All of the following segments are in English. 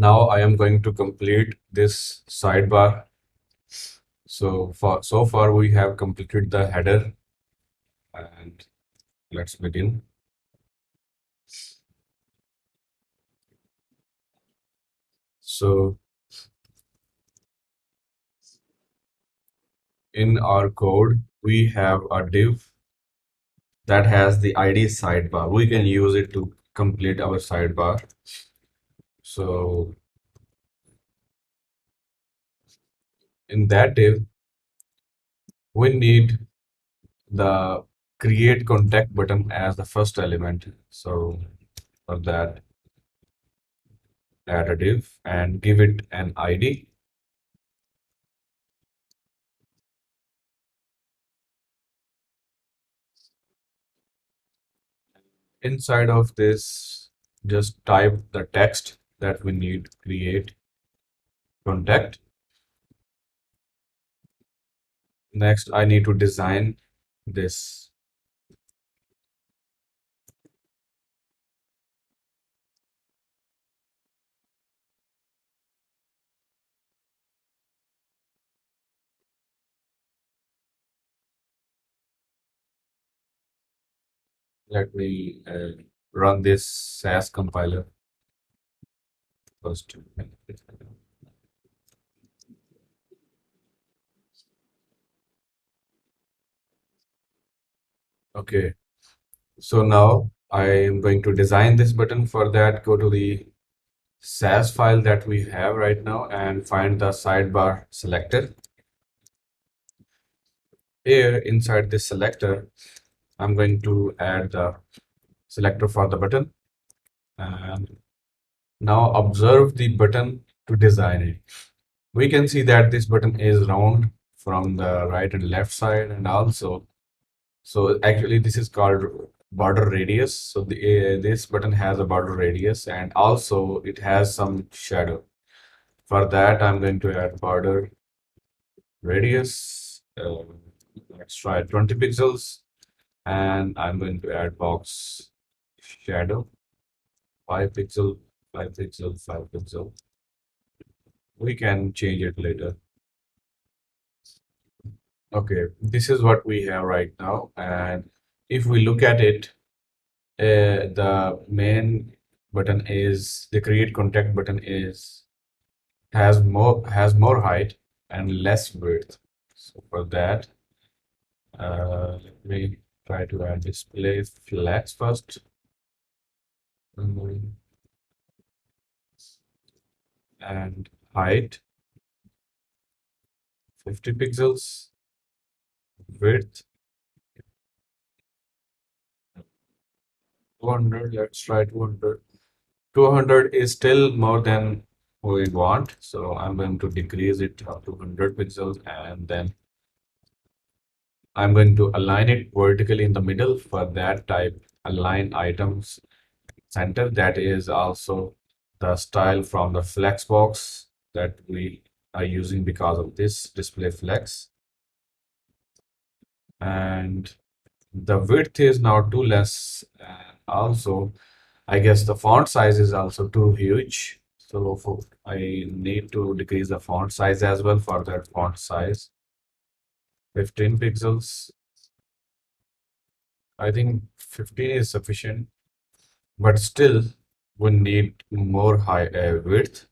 Now I am going to complete this sidebar. So far we have completed the header, and let's begin. So in our code, we have a div that has the ID sidebar. We can use it to complete our sidebar. So in that div, we need the create contact button as the first element. So for that, add a div and give it an ID. Inside of this, just type the text that we need create contact. Next, I need to design this. Let me run this SASS compiler first. Okay, so now I am going to design this button. For that, go to the SASS file that we have right now and find the sidebar selector. Here inside this selector, I'm going to add the selector for the button. And now observe the button to design it. We can see that this button is round from the right and left side, and also, so actually this is called border radius. So this button has a border radius, and also it has some shadow. For that, I'm going to add border radius. Let's try 20 pixels, and I'm going to add box shadow 5 pixel, 5 pixel, 5 pixel. We can change it later. Okay, this is what we have right now, and if we look at it, the main button is the create contact button is has more height and less width. So for that, let me try to add display flex first. Mm, and height 50 pixels, width 200. Let's try 200. 200 is still more than we want, so I'm going to decrease it up to 100 pixels, and then I'm going to align it vertically in the middle. For that, type align items center. That is also the style from the flex box that we are using because of this display flex. And the width is now too less, and also I guess the font size is also too huge. So I need to decrease the font size as well. For that, font size 15 pixels. I think 15 is sufficient, but still we need more high width.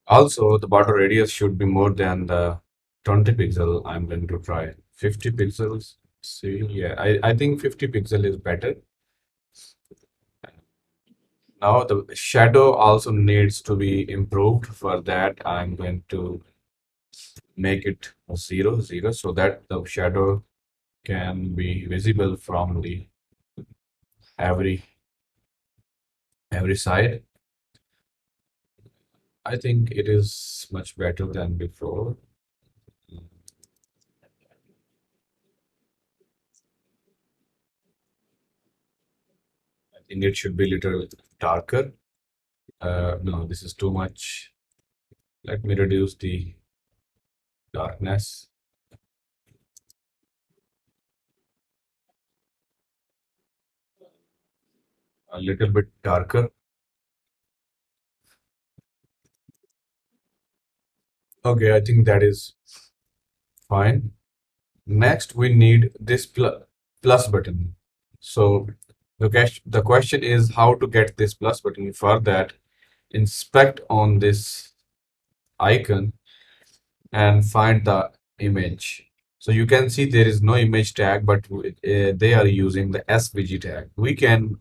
Also, the border radius should be more than the 20 pixel. I'm going to try 50 pixels. See, yeah, I think 50 pixel is better. Now the shadow also needs to be improved. For that, I'm going to make it 0, 0, so that the shadow can be visible from the every every side. I think it is much better than before. I think it should be a little darker. No, this is too much. Let me reduce the darkness. a little bit darker. Okay, I think that is fine. Next, we need this plus button. So the question is how to get this plus button. For that, inspect on this icon and find the image. So you can see there is no image tag, but they are using the SVG tag. We can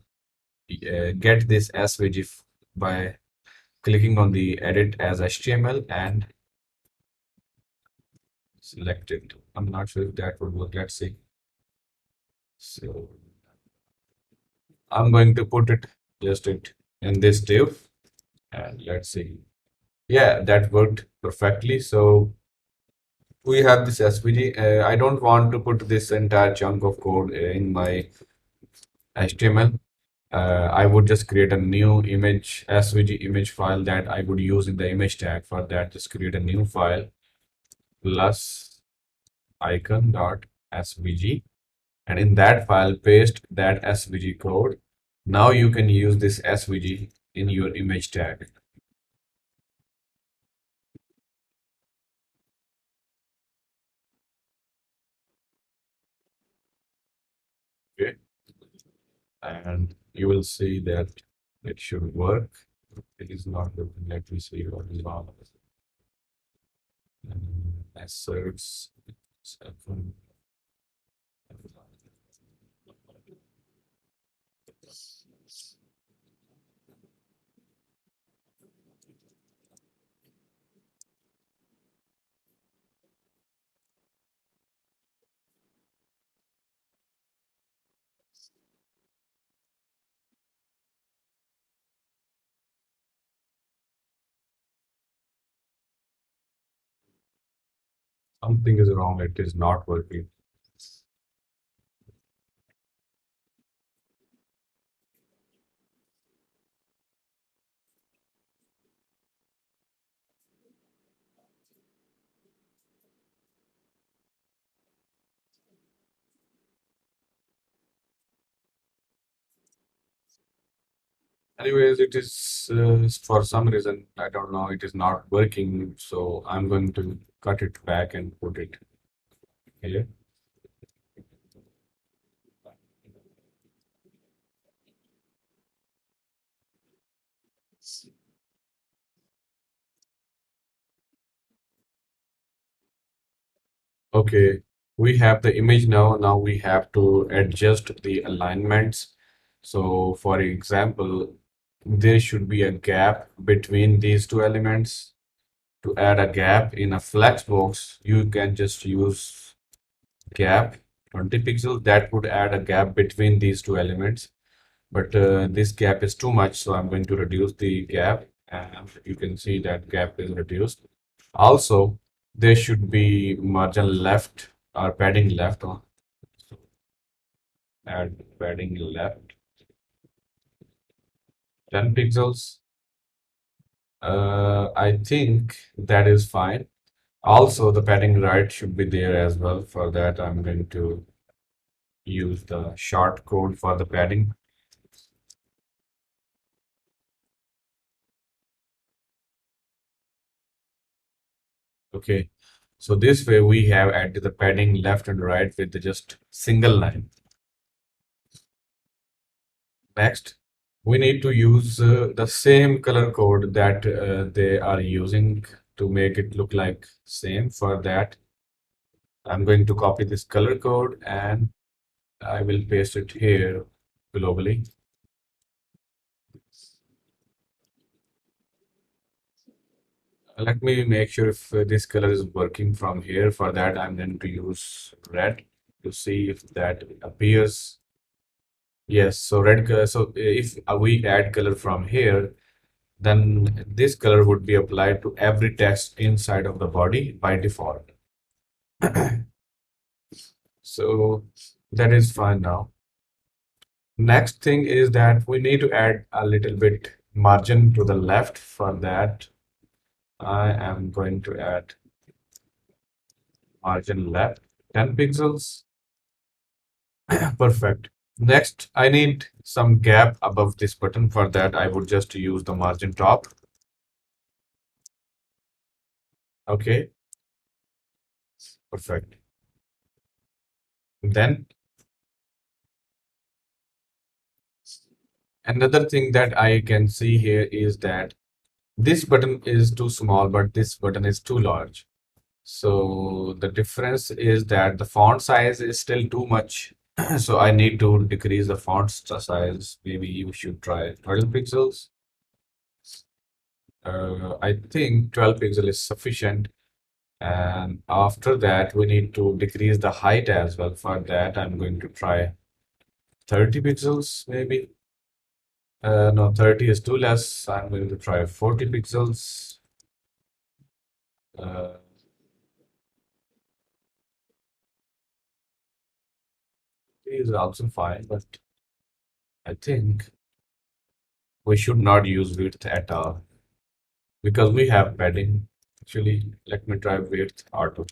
get this SVG by clicking on the edit as HTML and select it. I'm not sure if that would work. Let's see. So I'm going to put it just it in this div and let's see. Yeah, that worked perfectly. So we have this SVG. I don't want to put this entire chunk of code in my HTML. I would just create a new image, SVG image file that I would use in the image tag. For that, just create a new file plus icon dot svg, and in that file, paste that SVG code. Now you can use this SVG in your image tag. Okay, and you will see that it should work. It is not working. Let me see what is wrong. Asserts 7. Something is wrong. It is not working. Anyways, it is for some reason, I don't know, it is not working. So I'm going to cut it back and put it here. Okay, we have the image now. Now we have to adjust the alignments. So for example, there should be a gap between these two elements. To add a gap in a flex box, you can just use gap 20 pixels. That would add a gap between these two elements. But this gap is too much, so I'm going to reduce the gap, and you can see that gap is reduced. Also, there should be margin left or padding left. So add padding left 10 pixels. I think that is fine. Also, the padding right should be there as well. For that, I'm going to use the short code for the padding. Okay, so this way we have added the padding left and right with just single line. Next, we need to use the same color code that they are using to make it look like same. For that, I'm going to copy this color code and I will paste it here globally. Let me make sure if this color is working from here. For that, I'm going to use red to see if that appears. Yes, so red color. So if we add color from here, then this color would be applied to every text inside of the body by default. So that is fine now. Next thing is that we need to add a little bit margin to the left. For that, I am going to add margin left 10 pixels. Perfect. Next, I need some gap above this button. For that, I would just use the margin top. Okay, perfect. Then another thing that I can see here is that this button is too small, but this button is too large. So the difference is that the font size is still too much. So I need to decrease the font size. Maybe you should try 12 pixels. I think 12 pixel is sufficient. And after that, we need to decrease the height as well. For that, I'm going to try 30 pixels, maybe. No, 30 is too less. I'm going to try 40 pixels. Uh, is also fine, but I think we should not use width at all because we have padding. Actually, let me try width auto.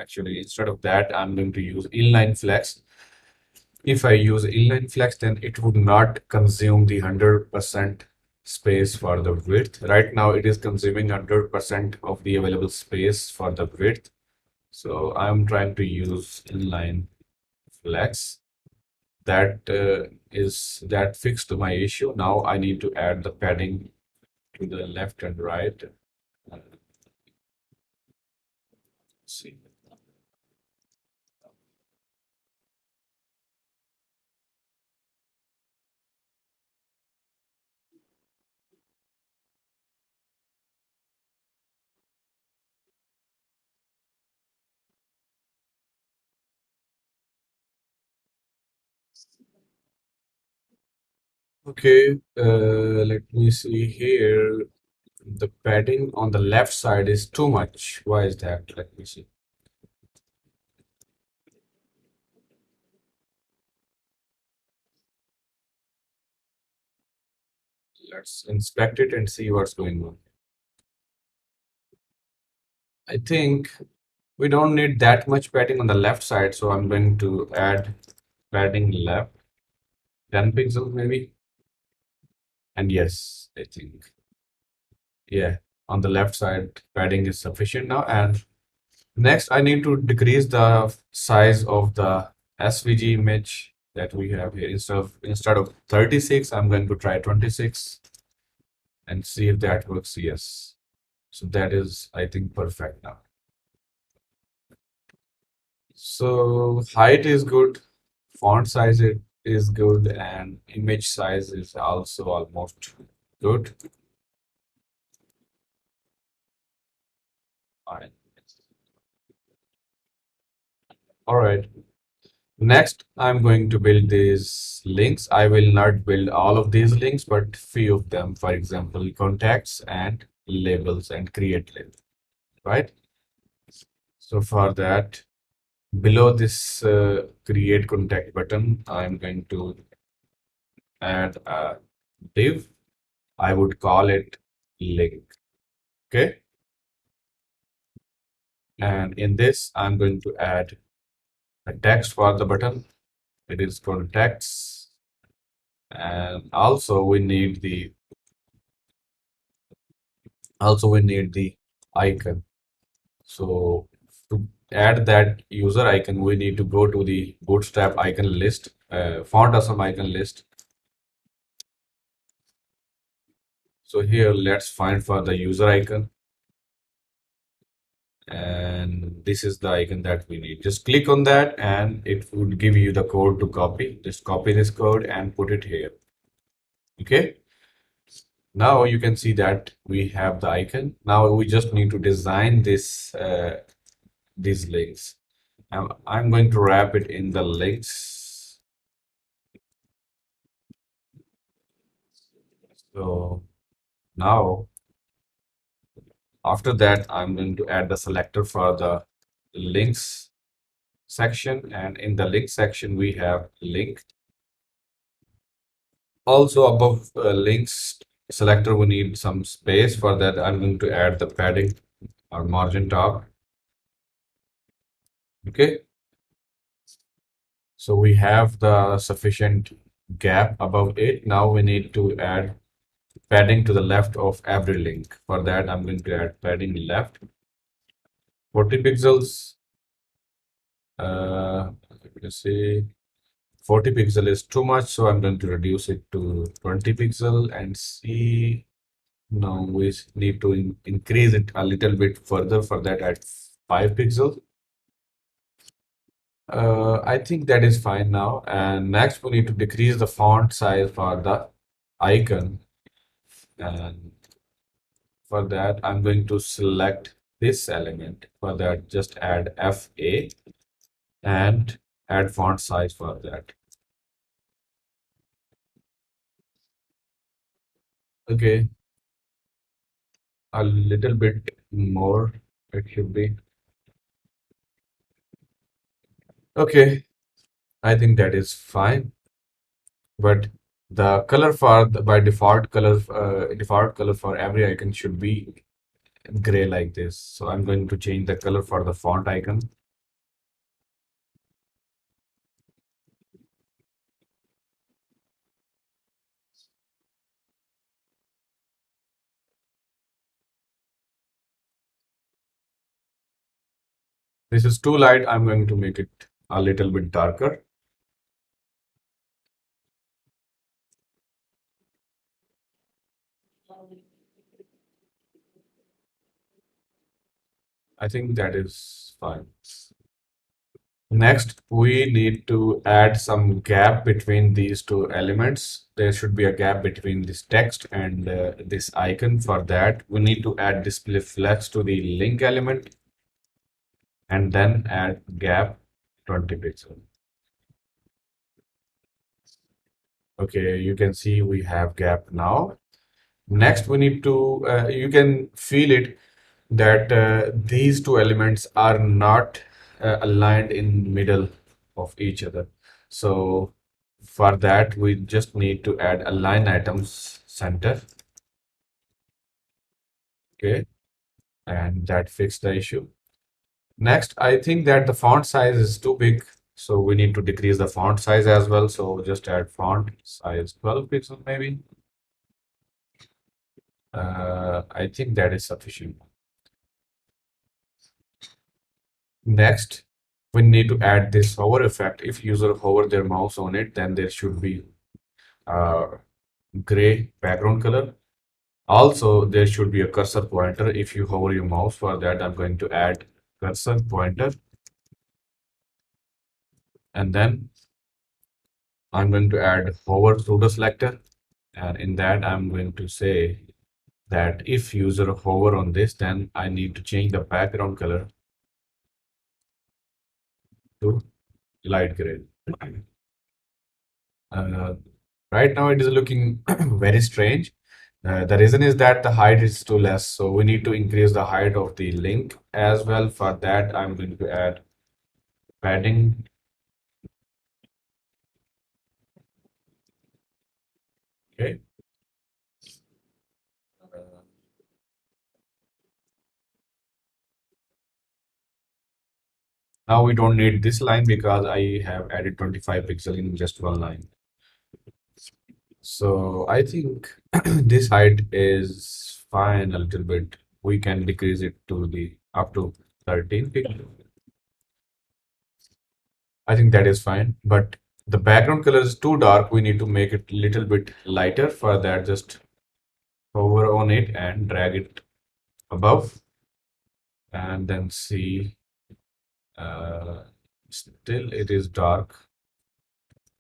Actually, instead of that, I'm going to use inline flex. If I use inline flex, then it would not consume the 100% space for the width. Right now, it is consuming 100% of the available space for the width. So I'm trying to use inline flex. That fixed my issue. Now I need to add the padding to the left and right. Uh, see. Okay, let me see here. The padding on the left side is too much. Why is that? Let me see. Let's inspect it and see what's going on. I think we don't need that much padding on the left side, so I'm going to add padding left, 10 pixels maybe. And yes, I think, yeah, on the left side, padding is sufficient now. And next, I need to decrease the size of the SVG image that we have here. Instead of 36, I'm going to try 26 and see if that works. Yes. So that is, I think, perfect now. So height is good, font size is good, and image size is also almost good. Fine. All right. Next, I'm going to build these links. I will not build all of these links, but few of them. For example, contacts and labels and create label, right? So for that, below this create contact button, I'm going to add a div. I would call it link. Okay. And in this, I'm going to add a text for the button. It is contacts. And also we need the icon. So to add that user icon, we need to go to the Bootstrap icon list, font awesome icon list. So here, let's find for the user icon. And this is the icon that we need. Just click on that and it would give you the code to copy. Just copy this code and put it here. Okay. Now you can see that we have the icon. Now we just need to design these links. I'm going to wrap it in the links. So now after that, I'm going to add the selector for the links section. And in the link section, we have link. Also above links selector, we need some space. For that, I'm going to add the padding or margin top. Okay. So we have the sufficient gap above it. Now we need to add padding to the left of every link. For that, I'm going to add padding left 40 pixels. Let's see, 40 pixel is too much, so I'm going to reduce it to 20 pixel and see. Now we need to increase it a little bit further. For that, at 5 pixels. I think that is fine now. And next, we need to decrease the font size for the icon. And for that, I'm going to select this element. For that, just add FA and add font size for that. Okay, a little bit more it should be. Okay, I think that is fine. But the color for the, by default color for every icon should be gray like this. So I'm going to change the color for the font icon. This is too light. I'm going to make it a little bit darker. I think that is fine. Next, we need to add some gap between these two elements. There should be a gap between this text and this icon. For that, we need to add display flex to the link element and then add gap 20 pixels. Okay, you can see we have gap now. Next, we need to, you can feel it that these two elements are not aligned in middle of each other. So for that, we just need to add align items center. Okay, and that fixed the issue. Next, I think that the font size is too big. So we need to decrease the font size as well. So just add font size 12 pixels maybe. I think that is sufficient. Next, we need to add this hover effect. If user hover their mouse on it, then there should be gray background color. Also, there should be a cursor pointer. If you hover your mouse, for that, I'm going to add cursor pointer. And then I'm going to add hover pseudo selector. And in that, I'm going to say that if user hover on this, then I need to change the background color to light gray. Right now, it is looking very strange. The reason is that the height is too less, so we need to increase the height of the link as well. For that, I'm going to add padding. Okay. Now we don't need this line because I have added 25 pixel in just one line. So I think this height is fine a little bit. We can decrease it to the up to 13 pixel. I think that is fine, but the background color is too dark. We need to make it a little bit lighter. For that, just hover on it and drag it above and then see. Still it is dark.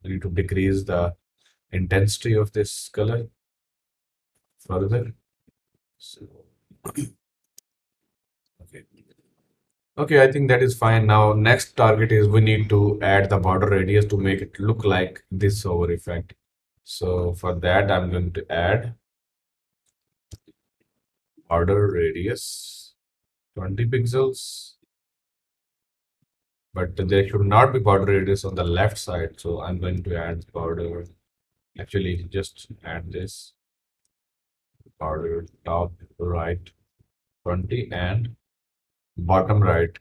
We need to decrease the intensity of this color further. So, okay. Okay, I think that is fine. Now, next target is we need to add the border radius to make it look like this hover effect. So for that, I'm going to add border radius 20 pixels, but there should not be border radius on the left side. So I'm going to add border, actually just add this border top right 20 and bottom right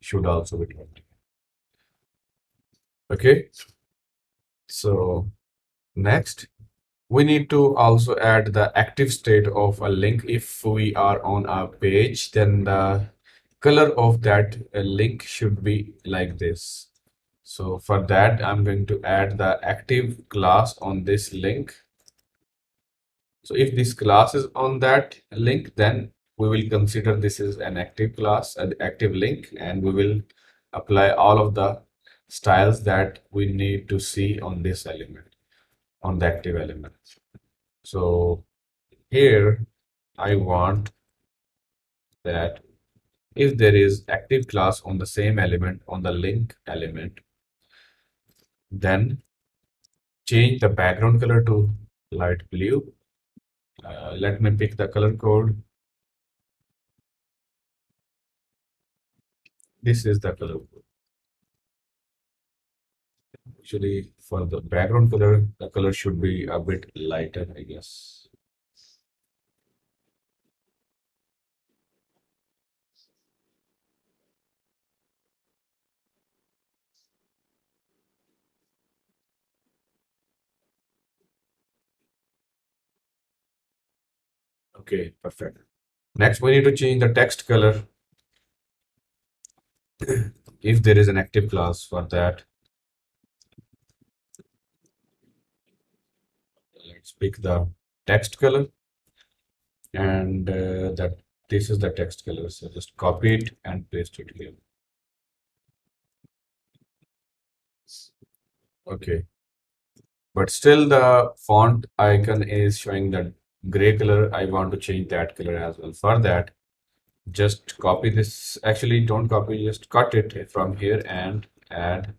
should also be 20. Okay, so next we need to also add the active state of a link. If we are on a page, then the color of that link should be like this. So for that, I'm going to add the active class on this link. So if this class is on that link, then we will consider this is an active class, an active link, and we will apply all of the styles that we need to see on this element, on the active element. So here I want that if there is active class on the same element, on the link element, then change the background color to light blue. Let me pick the color code. This is the color code. Actually, for the background color, the color should be a bit lighter, I guess. Okay, perfect. Next, we need to change the text color if there is an active class for that. Let's pick the text color, and that this is the text color. So just copy it and paste it here. Okay, but still the font icon is showing that gray color. I want to change that color as well. For that, just copy this. Actually, don't copy, just cut it from here and add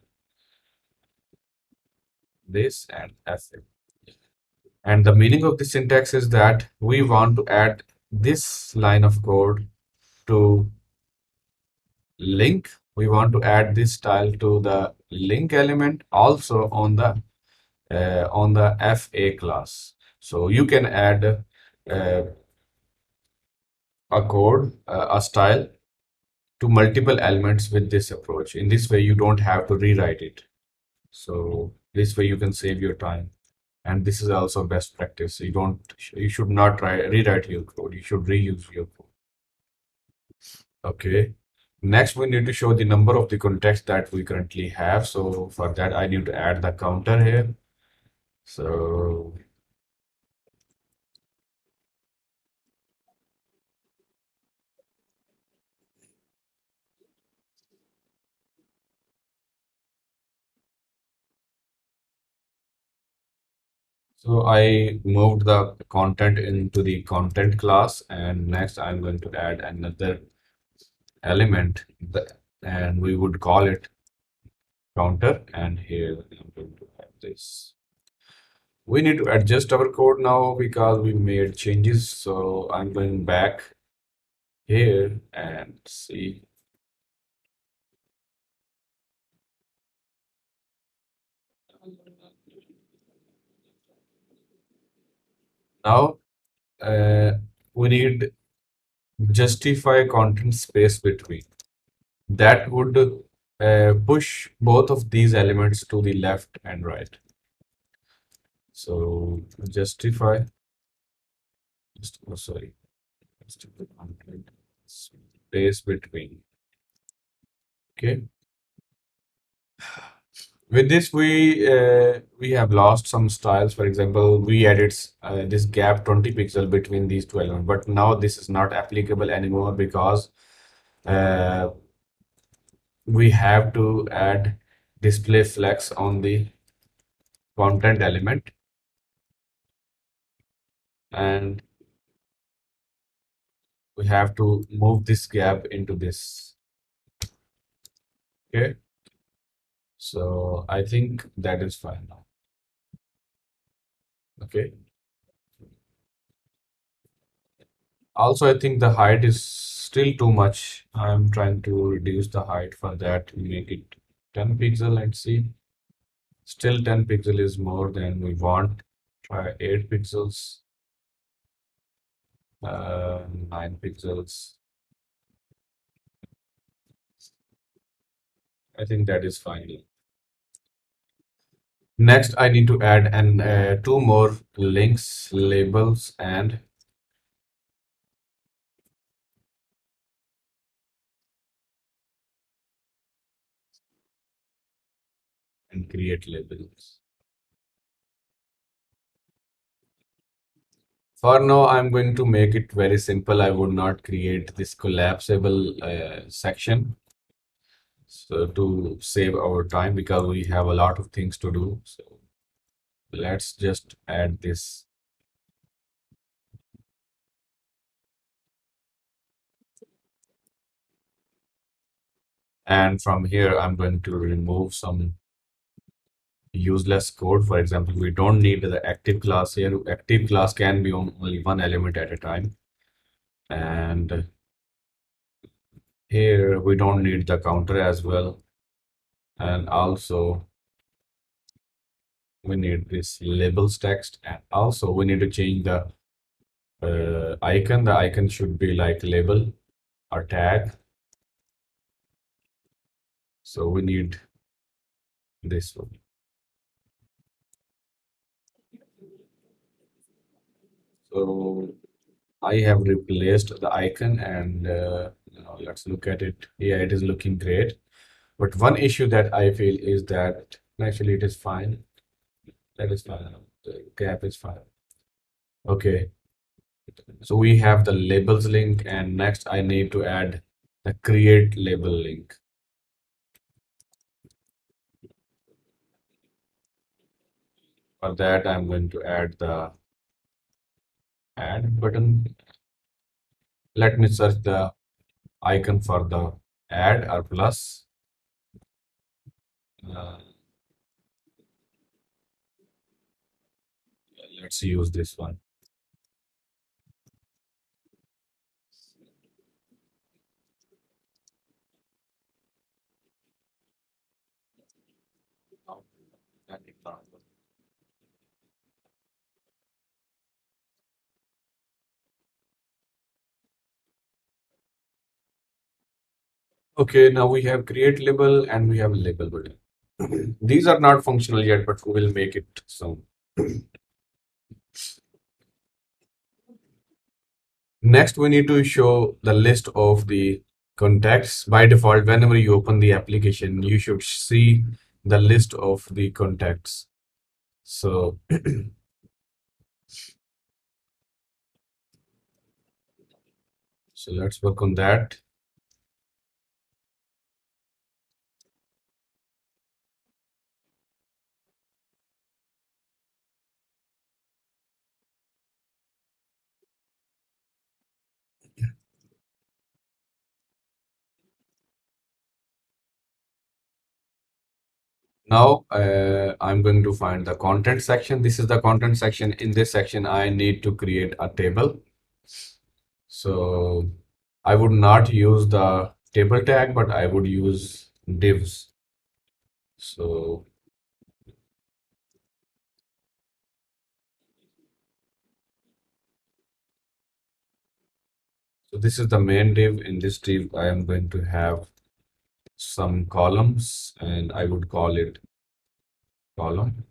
this and F it. And the meaning of the syntax is that we want to add this line of code to link. We want to add this style to the link element also on the FA class. So you can add a code, a style to multiple elements with this approach. In this way, you don't have to rewrite it. So this way you can save your time. And this is also best practice. You should not rewrite your code. You should reuse your code. Okay. Next, we need to show the number of the context that we currently have. So for that, I need to add the counter here. So So I moved the content into the content class, and next I'm going to add another element, and we would call it counter. And here I'm going to add this. We need to adjust our code now because we made changes. So I'm going back here and see. Now uh, we need justify content space between. That would push both of these elements to the left and right. So justify, oh, sorry, justify content space between. Okay. With this, we have lost some styles. For example, we added this gap 20 pixel between these two elements, but now this is not applicable anymore because uh, we have to add display flex on the content element, and we have to move this gap into this. Okay, so I think that is fine now. Okay, also I think the height is still too much. I'm trying to reduce the height for that, make it 10 pixel. Let's see, still 10 pixel is more than we want. Try 8 pixels, 9 pixels. I think that is fine. Next, I need to add two more links, labels, and create labels. For now, I'm going to make it very simple. I would not create this collapsible section. So to save our time because we have a lot of things to do. So let's just add this. And from here, I'm going to remove some useless code. For example, we don't need the active class here. Active class can be on only one element at a time. And here we don't need the counter as well. And also we need this labels text. And also we need to change the icon. The icon should be like label or tag. So we need this one. So I have replaced the icon and now let's look at it. Yeah, it is looking great. But one issue that I feel is that actually it is fine. That is fine. The gap is fine. Okay. So we have the labels link and next I need to add the create label link. For that, I'm going to add the add button. Let me search the icon for the add or plus. Uh, let's use this one. Okay, now we have create label and we have label button. These are not functional yet, but we will make it soon. Next, we need to show the list of the contacts. By default, whenever you open the application, you should see the list of the contacts. So, so let's work on that. Now, I'm going to find the content section. This is the content section. In this section, I need to create a table. So I would not use the table tag, but I would use divs. So, so this is the main div. In this div, I am going to have some columns and I would call it column.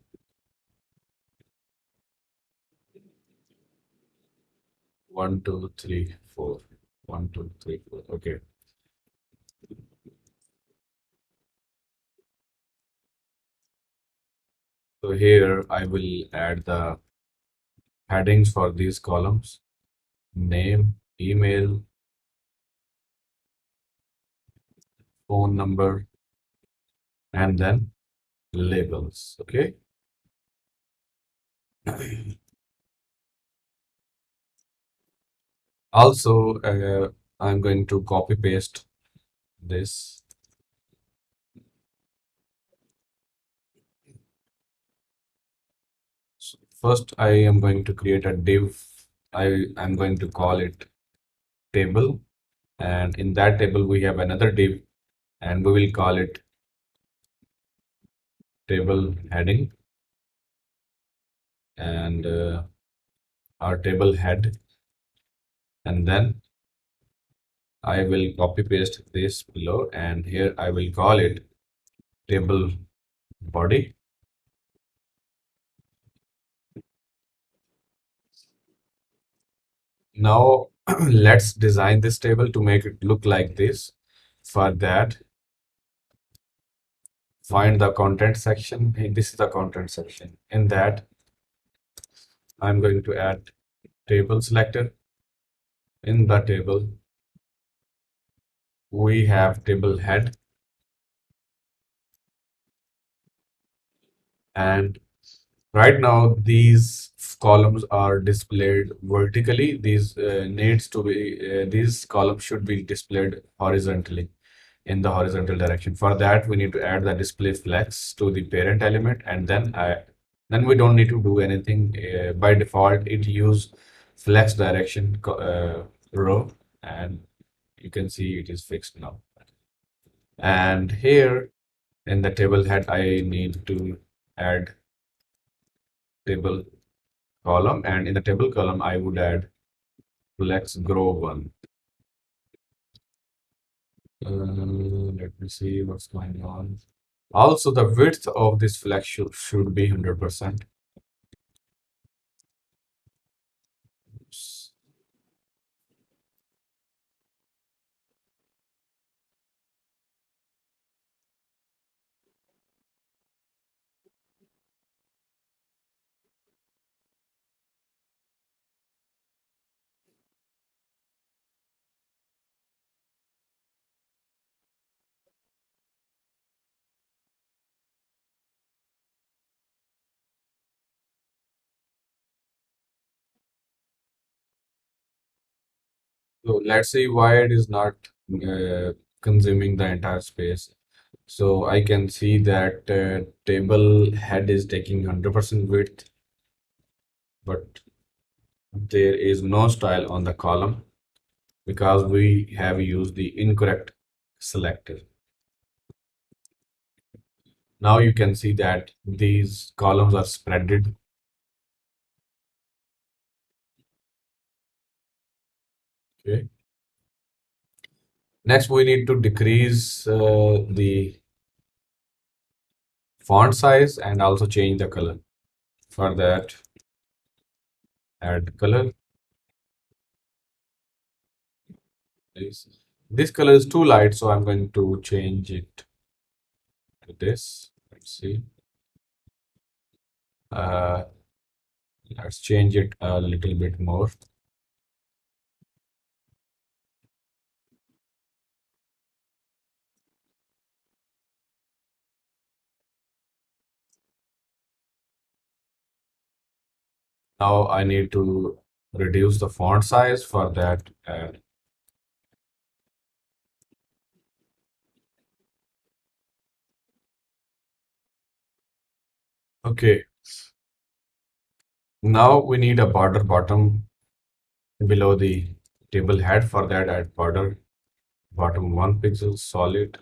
One, two, three, four. One, two, three, four. Okay. So here I will add the headings for these columns, name, email, phone number, and then labels. Okay. Also, I'm going to copy paste this. So first, I am going to create a div. I am going to call it table. And in that table, we have another div and we will call it table heading and our table head. And then I will copy paste this below and here I will call it table body. Now let's design this table to make it look like this. For that, find the content section. Hey, this is the content section. In that, I'm going to add table selector. In the table, we have table head, and right now these columns are displayed vertically. These columns should be displayed horizontally, in the horizontal direction. For that, we need to add the display flex to the parent element, and then we don't need to do anything. By default, it use flex direction row, and you can see it is fixed now. And here in the table head, I need to add table column, and in the table column, I would add flex grow one. Let me see what's going on. Also, the width of this flex should be 100%. So let's see why it is not consuming the entire space. So I can see that table head is taking 100% width, but there is no style on the column because we have used the incorrect selector. Now you can see that these columns are spreaded. Okay. Next, we need to decrease the font size and also change the color. For that, add color. This color is too light, so I'm going to change it to this. Let's see. Uh, let's change it a little bit more. Now I need to reduce the font size. For that, add. Okay. Now we need a border bottom below the table head. For that, add border bottom 1 pixel solid.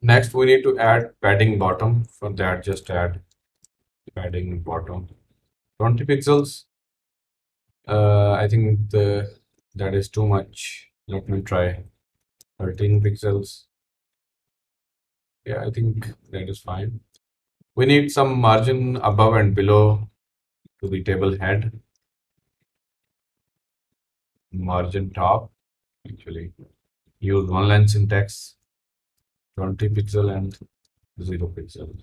Next, we need to add padding bottom. For that, just add padding bottom 20 pixels. I think that is too much. Let me try 13 pixels. Yeah, I think that is fine. We need some margin above and below to the table head. Margin top, actually. Use one line syntax, 20 pixel and 0 pixel.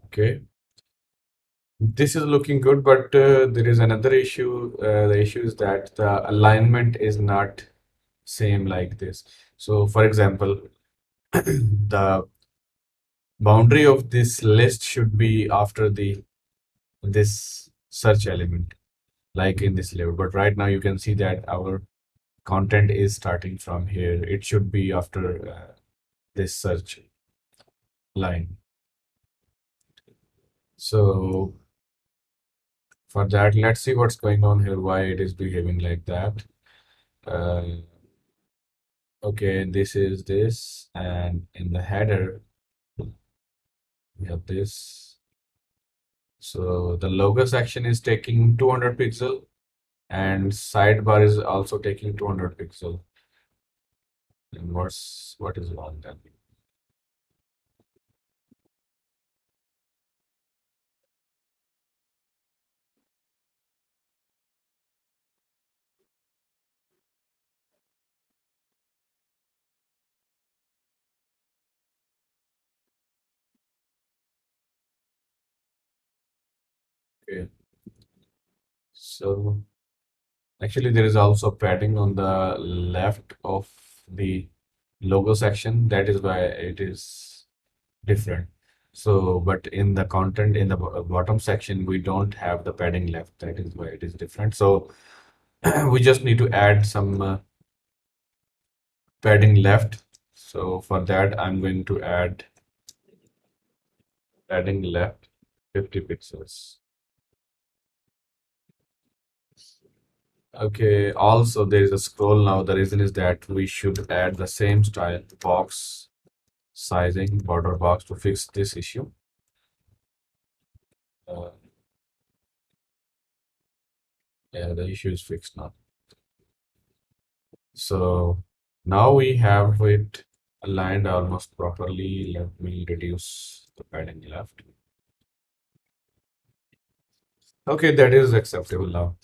Okay. This is looking good, but there is another issue. The issue is that the alignment is not same like this. So, for example, the boundary of this list should be after this search element, like in this label. But right now you can see that our content is starting from here. It should be after this search line. So for that, let's see what's going on here, why it is behaving like that. Uh, okay, this is this, and in the header, we have this. So the logo section is taking 200 pixel, and sidebar is also taking 200 pixel. And what is wrong then? Okay, so actually there is also padding on the left of the logo section. That is why it is different. So, but in the content in the bottom section, we don't have the padding left. That is why it is different. So we just need to add some padding left. So for that, I'm going to add padding left 50 pixels. Okay, also there is a scroll now. The reason is that we should add the same style box sizing border box to fix this issue. Uh, yeah, the issue is fixed now. So now we have it aligned almost properly. Let me reduce the padding left. Okay, that is acceptable now.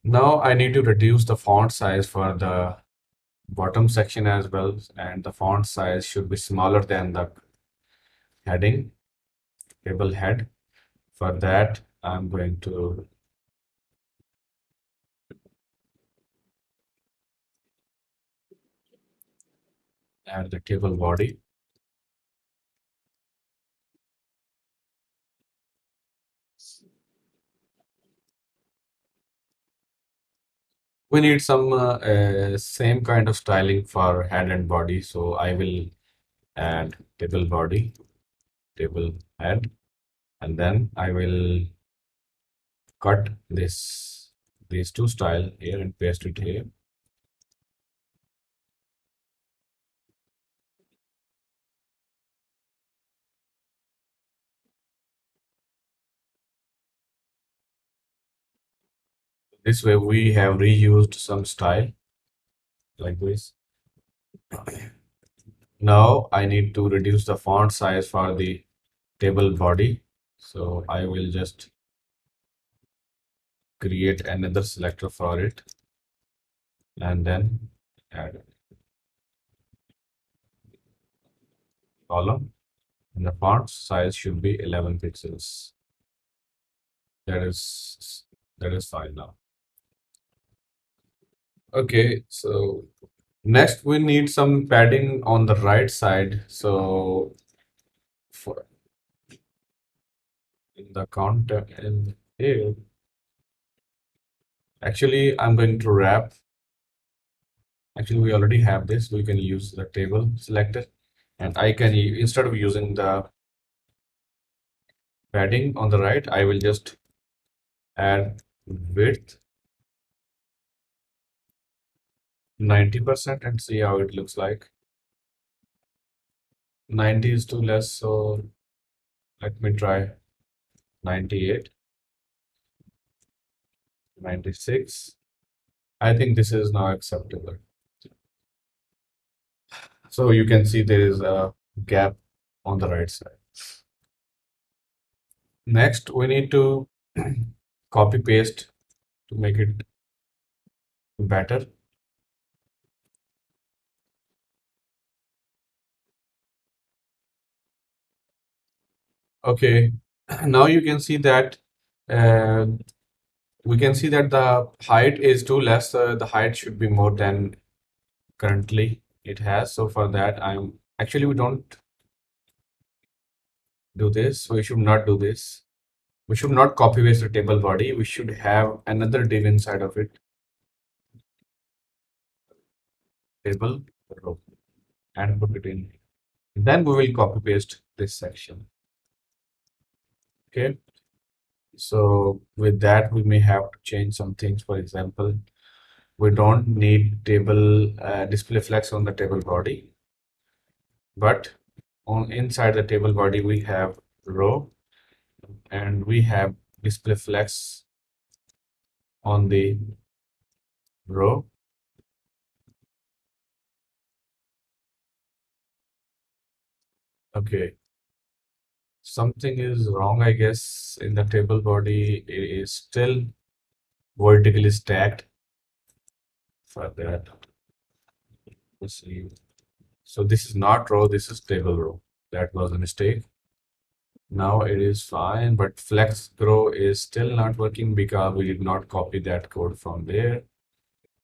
Now I need to reduce the font size for the bottom section as well, and the font size should be smaller than the heading, table head. For that, I'm going to add the table body. We need some same kind of styling for head and body, so I will add table body, table head, and then I will cut these two style here and paste it here. This way we have reused some style like this. Now I need to reduce the font size for the table body. So I will just create another selector for it and then add column, and the font size should be 11 pixels. That is fine now. Okay, so next we need some padding on the right side. So for in the content in here, actually I'm going to wrap. Actually, we already have this. We can use the table selector, and I can instead of using the padding on the right, I will just add width 90% and see how it looks like. 90 is too less, so let me try 98, 96. I think this is now acceptable. So you can see there is a gap on the right side. Next, we need to copy paste to make it better. Okay, now you can see that uh, we can see that the height is too less. The height should be more than currently it has. So for that, I'm actually we don't do this. We should not do this. We should not copy paste the table body. We should have another div inside of it, table row, and put it in. Then we will copy paste this section. Okay. So with that, we may have to change some things. For example, we don't need table display flex on the table body, but on inside the table body we have row and we have display flex on the row. Okay, something is wrong, I guess, in the table body. It is still vertically stacked. For that, let's see. So this is not row, this is table row. That was a mistake. Now it is fine, but flex grow is still not working because we did not copy that code from there.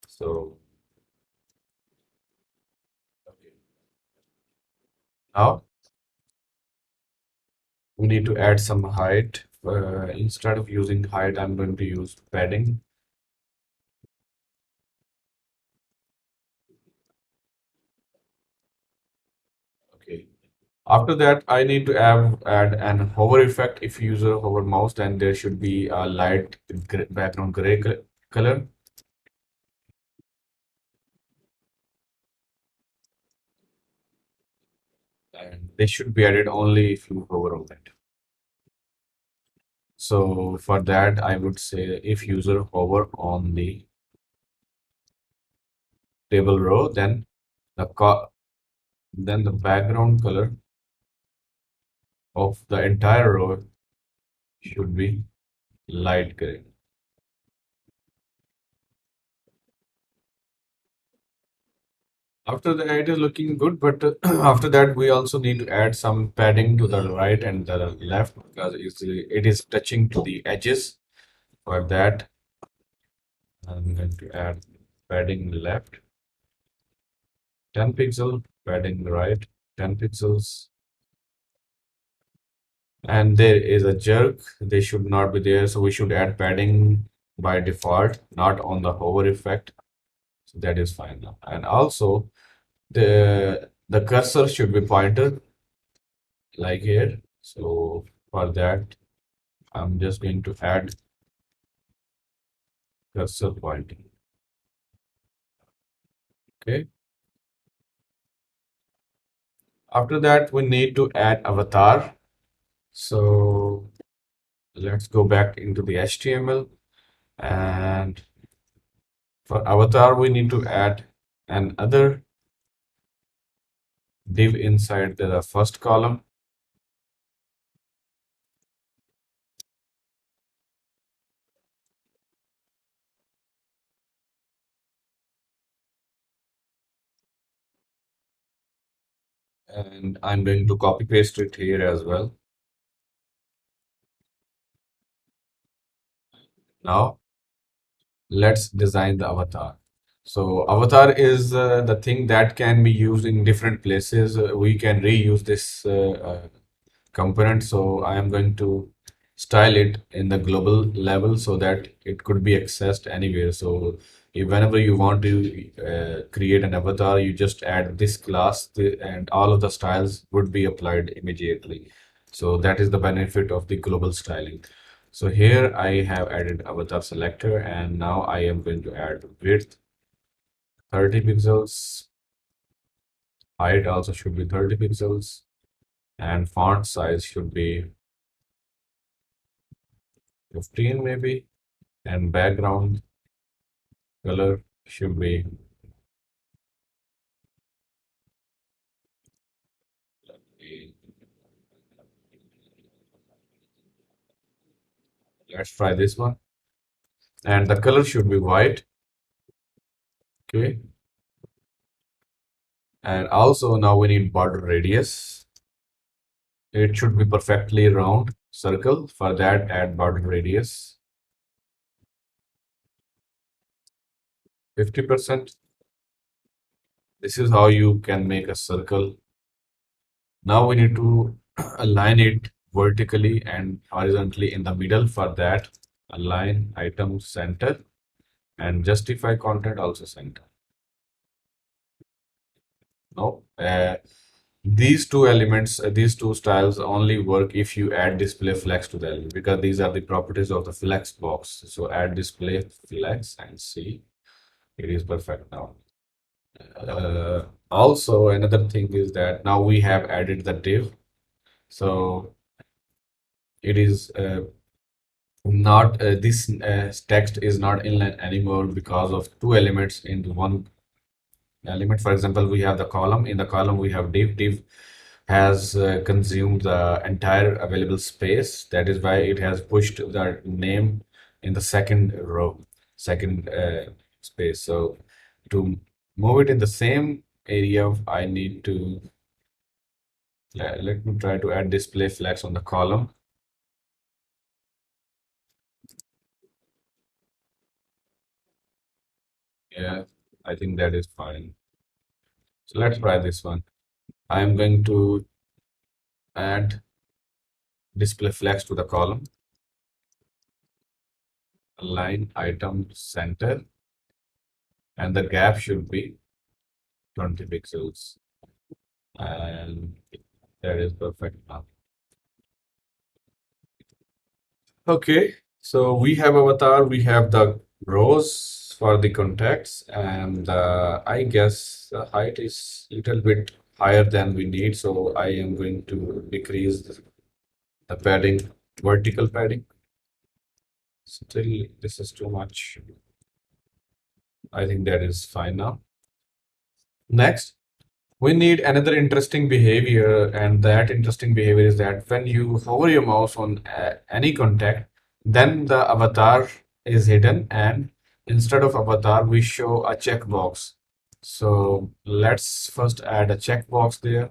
So okay. Now we need to add some height. Instead of using height, I'm going to use padding. Okay. After that, I need to add an hover effect. If you use a hover mouse, then there should be a light background gray color. And they should be added only if you hover over it. So for that, I would say if user hover on the table row, then the background color of the entire row should be light gray. After that, it is looking good, but after that, we also need to add some padding to the right and the left because it is touching to the edges. For that, I'm going to add padding left 10 pixel, padding right 10 pixels. And there is a jerk, they should not be there, so we should add padding by default, not on the hover effect. So that is fine now. And also the cursor should be pointed like here. So for that, I'm just going to add cursor pointing. Okay. After that, we need to add avatar. So let's go back into the HTML, and for avatar, we need to add another div inside the first column. And I'm going to copy paste it here as well. Now let's design the avatar. So avatar is the thing that can be used in different places. We can reuse this component. So I am going to style it in the global level so that it could be accessed anywhere. So whenever you want to create an avatar, you just add this class and all of the styles would be applied immediately. So that is the benefit of the global styling. So here I have added avatar selector, and now I am going to add width 30 pixels. Height also should be 30 pixels, and font size should be 15 maybe, and background color should be, let's try this one, and the color should be white. Okay, and also now we need border radius. It should be perfectly round circle. For that, add border radius 50%. This is how you can make a circle. Now we need to align it vertically and horizontally in the middle. For that, align item center and justify content also center. No, these two elements, these two styles only work if you add display flex to the element, because these are the properties of the flex box. So add display flex and see, it is perfect now. Also, another thing is that now we have added the div. So it is not this text is not inline anymore because of two elements into one element. For example, we have the column. In the column, we have div. Div has consumed the entire available space. That is why it has pushed the name in the second row, second space. So to move it in the same area, I need to let me try to add display flex on the column. Yeah, I think that is fine. So let's try this one. I'm going to add display flex to the column, align item center, and the gap should be 20 pixels. And that is perfect now. Okay, so we have avatar, we have the rows for the contacts, and I guess the height is a little bit higher than we need, so I am going to decrease the padding, vertical padding. Still, this is too much. I think that is fine now. Next, we need another interesting behavior, and that interesting behavior is that when you hover your mouse on any contact, then the avatar is hidden, and instead of avatar, we show a checkbox. So let's first add a checkbox there,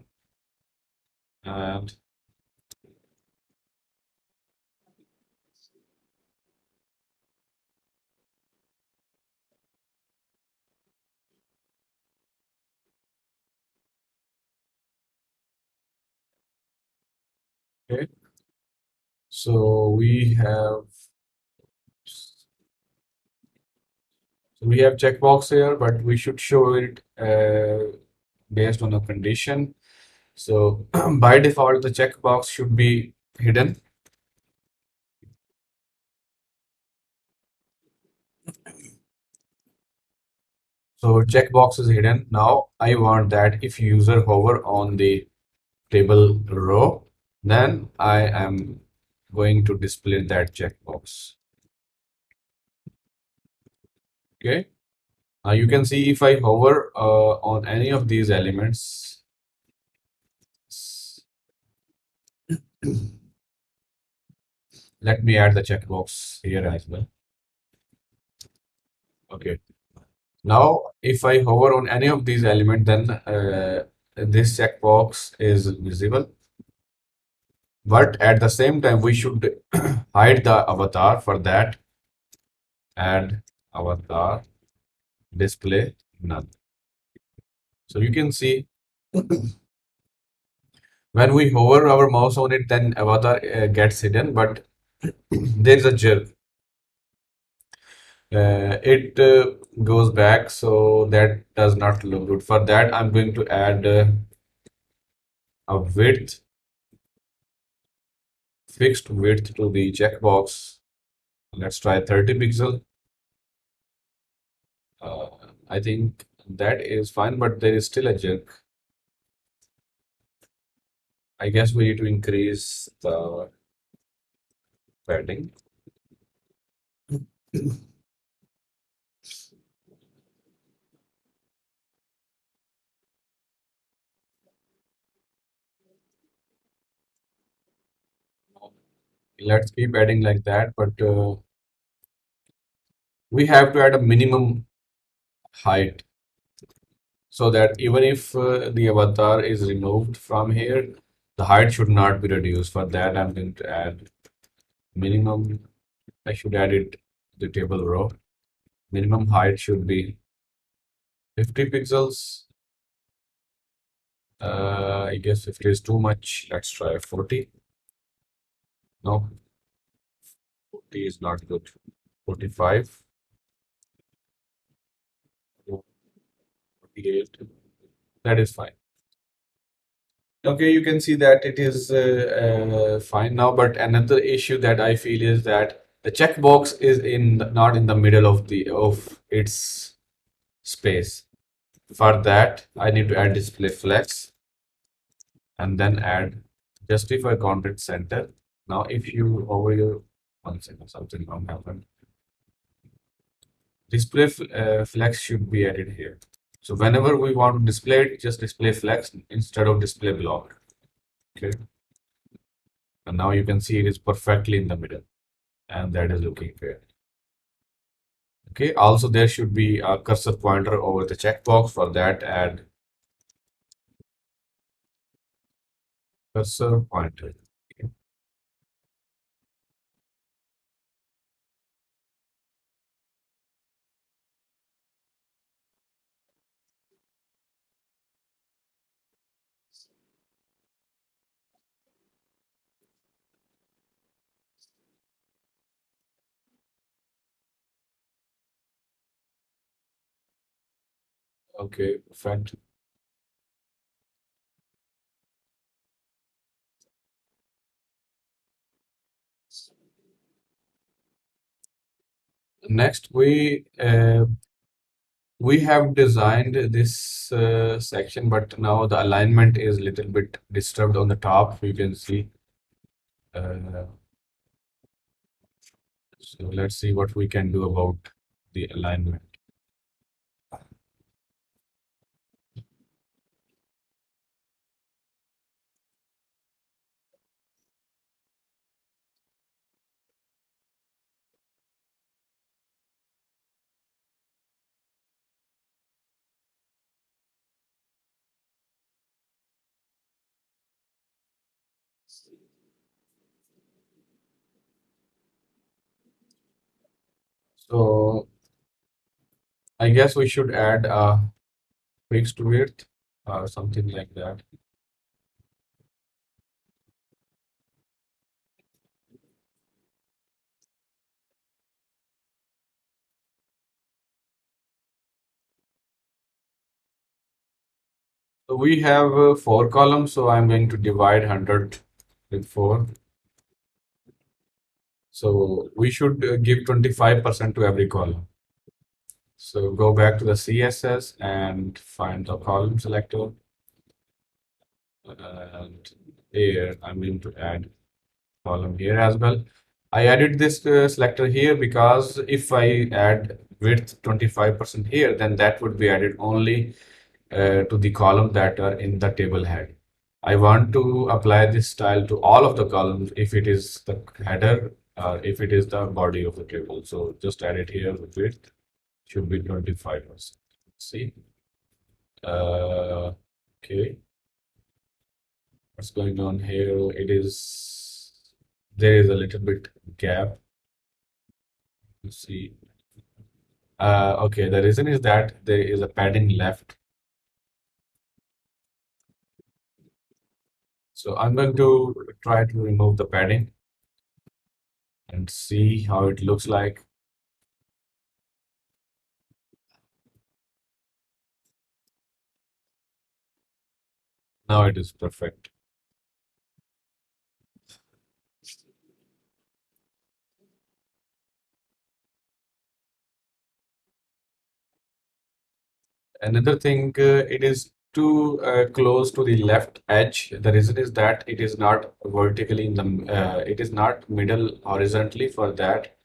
and okay. So we have checkbox here, but we should show it based on a condition. So by default, the checkbox should be hidden. So checkbox is hidden. Now I want that if user hover on the table row, then I am going to display that checkbox. Okay. Now you can see if I hover on any of these elements, let me add the checkbox here as well. Okay. Now, if I hover on any of these elements, then this checkbox is visible. But at the same time, we should hide the avatar. For that, add avatar display none. So you can see when we hover our mouse on it, then avatar gets hidden, but there is a jerk. It goes back, so that does not look good. For that, I'm going to add a width, fixed width to the checkbox. Let's try 30 pixel. Uh, I think that is fine, but there is still a jerk. I guess we need to increase the padding. Let's keep adding like that, but we have to add a minimum height so that even if the avatar is removed from here, the height should not be reduced. For that, I'm going to add minimum. I should add it to the table row. Minimum height should be 50 pixels. I guess 50 is too much. Let's try 40. No, 40 is not good. 45, 48. That is fine. Okay, you can see that it is fine now, but another issue that I feel is that the checkbox is not in the middle of the of its space. For that, I need to add display flex and then add justify content center. Now, if you over your one second, something wrong happened. Display flex should be added here. So whenever we want to display it, just display flex instead of display block. Okay. And now you can see it is perfectly in the middle, and that is looking fair. Okay. Also, there should be a cursor pointer over the checkbox. For that, add cursor pointer. Okay. Okay, perfect. Next, we have designed this section, but now the alignment is a little bit disturbed on the top. You can see. Uh, so let's see what we can do about the alignment. So I guess we should add a fixed width or something like that. So we have four columns, so I'm going to divide 100 with 4. So we should give 25% to every column. So go back to the CSS and find the column selector. And here I'm going to add column here as well. I added this selector here because if I add width 25% here, then that would be added only to the column that are in the table head. I want to apply this style to all of the columns if it is the header or if it is the body of the table. So just add it here. The width should be 25%. See? Okay. What's going on here? It is there is a little bit gap. Let's see. Okay, the reason is that there is a padding left. So I'm going to try to remove the padding and see how it looks like. Now it is perfect. Another thing, it is too close to the left edge. The reason is that it is not vertically in the, it is not middle horizontally for that.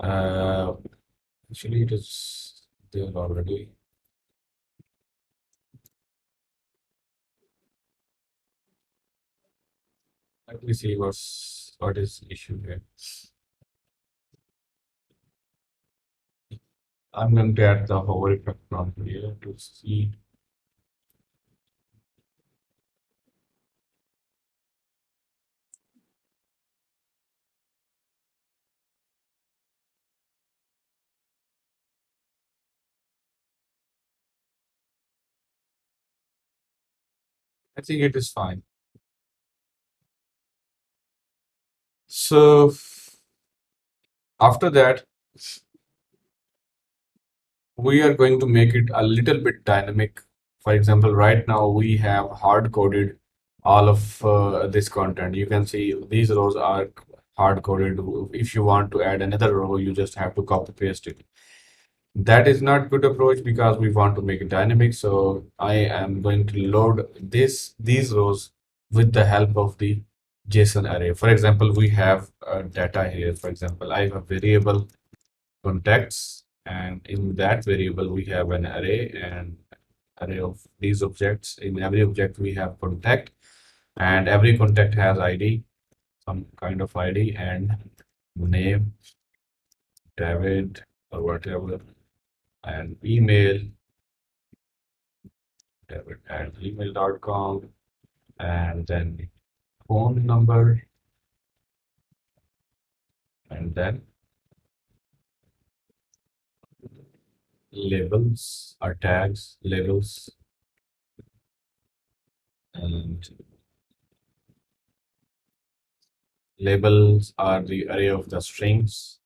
Uh, Actually, it is there already. Let me see what is the issue here. I'm going to add the hover effect from here to see. I think it is fine. So after that, we are going to make it a little bit dynamic. For example, right now we have hard coded all of this content. You can see these rows are hard coded. If you want to add another row, you just have to copy paste it. That is not good approach because we want to make it dynamic. So I am going to load these rows with the help of the JSON array. For example, we have data here. For example, I have a variable contacts, and in that variable we have an array and array of these objects. In every object we have contact, and every contact has ID, some kind of ID, and name, David, or whatever, and email, David at gmail.com, and then phone number, and then labels or tags, labels, and labels are the array of the strings.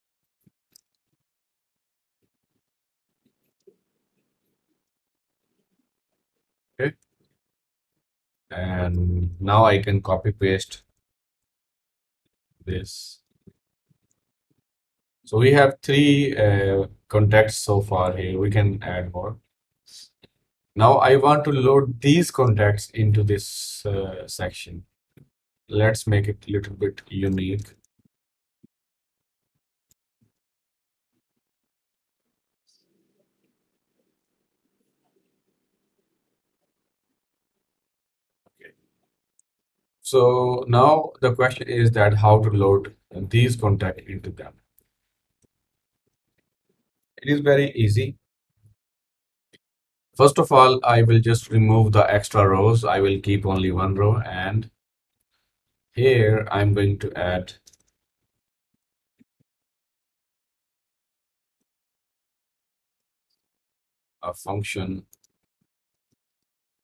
Okay, and now I can copy paste this. So we have three contacts so far here. We can add more. Now I want to load these contacts into this section. Let's make it a little bit unique. Okay. So now the question is that how to load these contacts into them. It is very easy. First of all, I will just remove the extra rows. I will keep only one row, and here I'm going to add a function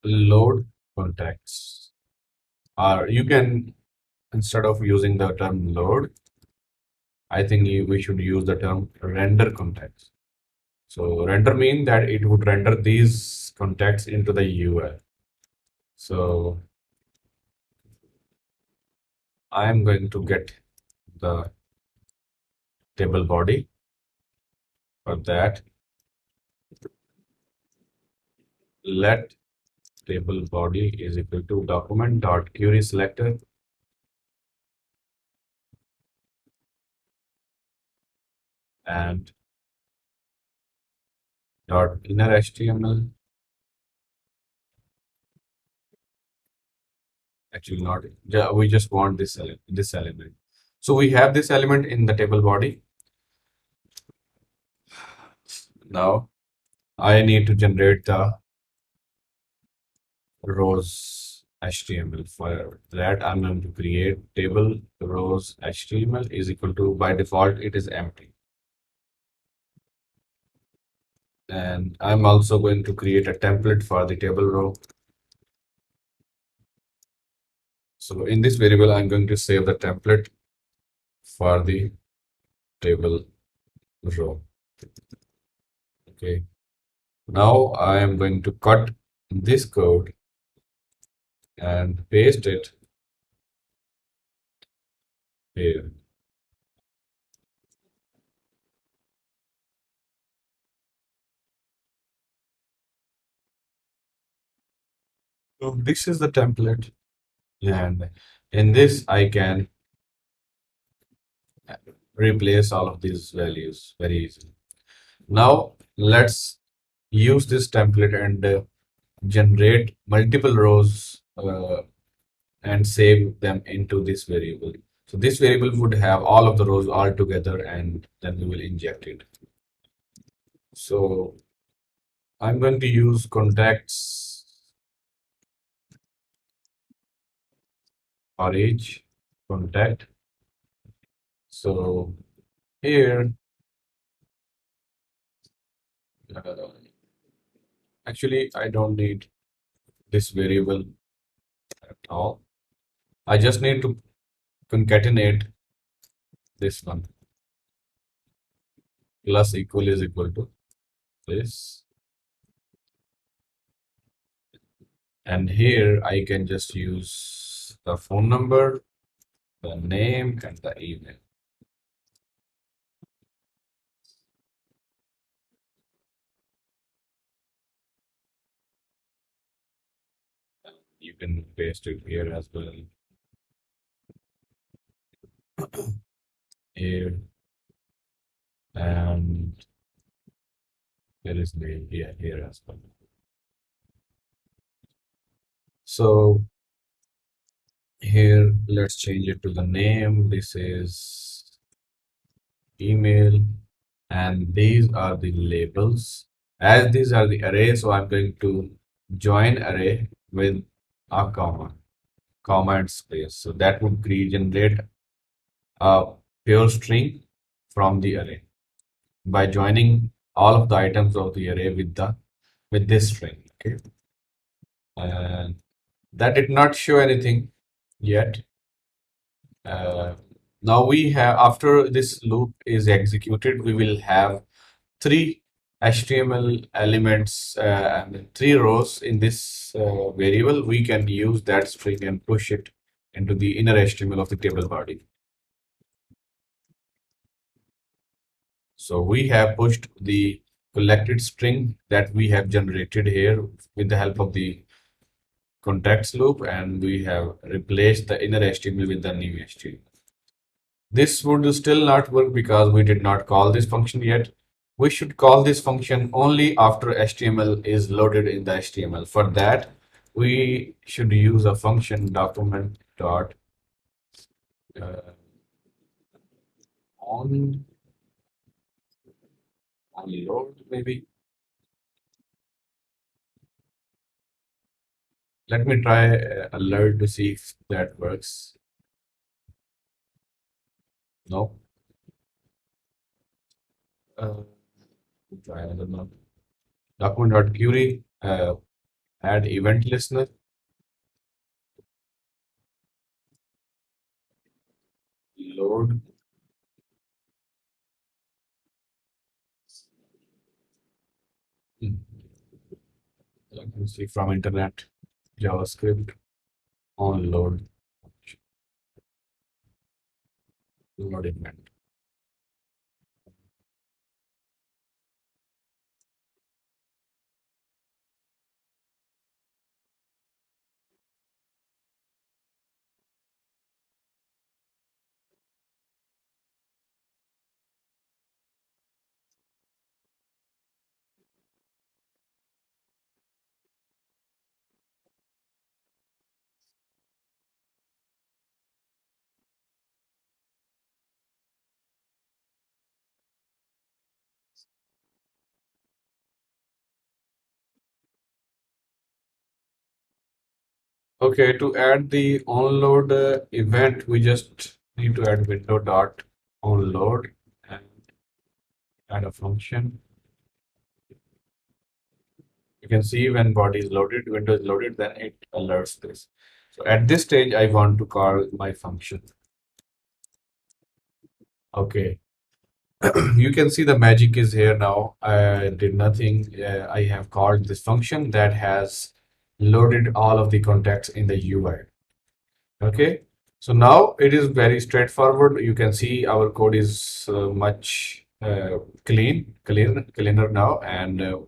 load contacts. Or you can, instead of using the term load, I think we should use the term render contacts. So render means that it would render these contacts into the UI. So I am going to get the table body. For that, let table body is equal to document dot query selector and dot inner HTML. Actually, not. We just want this element. So we have this element in the table body. Now I need to generate the rows HTML. For that, I'm going to create table rows HTML is equal to, by default, it is empty. And I'm also going to create a template for the table row. So in this variable, I'm going to save the template for the table row. Okay. Now I am going to cut this code and paste it here. So this is the template, and in this I can replace all of these values very easily. Now let's use this template and generate multiple rows and save them into this variable. So this variable would have all of the rows all together, and then we will inject it. So I'm going to use contacts for each contact. So here, uh, actually, I don't need this variable at all. I just need to concatenate this one, plus equal is equal to this. And here I can just use the phone number, the name, and the email. You can paste it here as well. Here, and there is name here as well. So here, let's change it to the name. This is email, and these are the labels. As these are the array, so I'm going to join array with a comma and space. So that would generate a pure string from the array by joining all of the items of the array with this string. Okay, and that did not show anything yet. Now we have, after this loop is executed, we will have three HTML elements and three rows in this variable. We can use that string and push it into the inner HTML of the table body. So we have pushed the collected string that we have generated here with the help of the context loop, and we have replaced the inner HTML with the new HTML. This would still not work because we did not call this function yet. We should call this function only after HTML is loaded in the HTML. For that, we should use a function document dot on load maybe. Let me try alert to see if that works. No. Try another one. Document.query, add event listener. Load. Let me see from internet. JavaScript on load event. Okay, to add the onload event, we just need to add window dot onload and add a function. You can see when body is loaded, window is loaded, then it alerts this. So at this stage, I want to call my function. Okay, you can see the magic is here now. I did nothing. I have called this function that has loaded all of the contacts in the UI. Okay, so now it is very straightforward. You can see our code is much cleaner now, and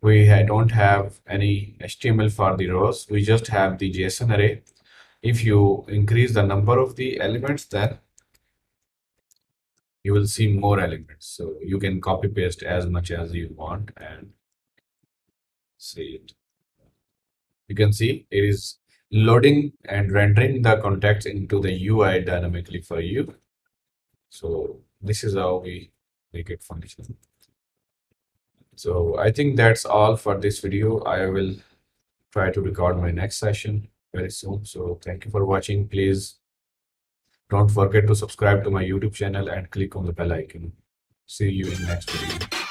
we don't have any HTML for the rows. We just have the JSON array. If you increase the number of the elements, then you will see more elements. So you can copy paste as much as you want and see it. You can see it is loading and rendering the contacts into the UI dynamically for you. So this is how we make it functional. So I think that's all for this video. I will try to record my next session very soon. So thank you for watching. Please don't forget to subscribe to my YouTube channel and click on the bell icon. See you in next video.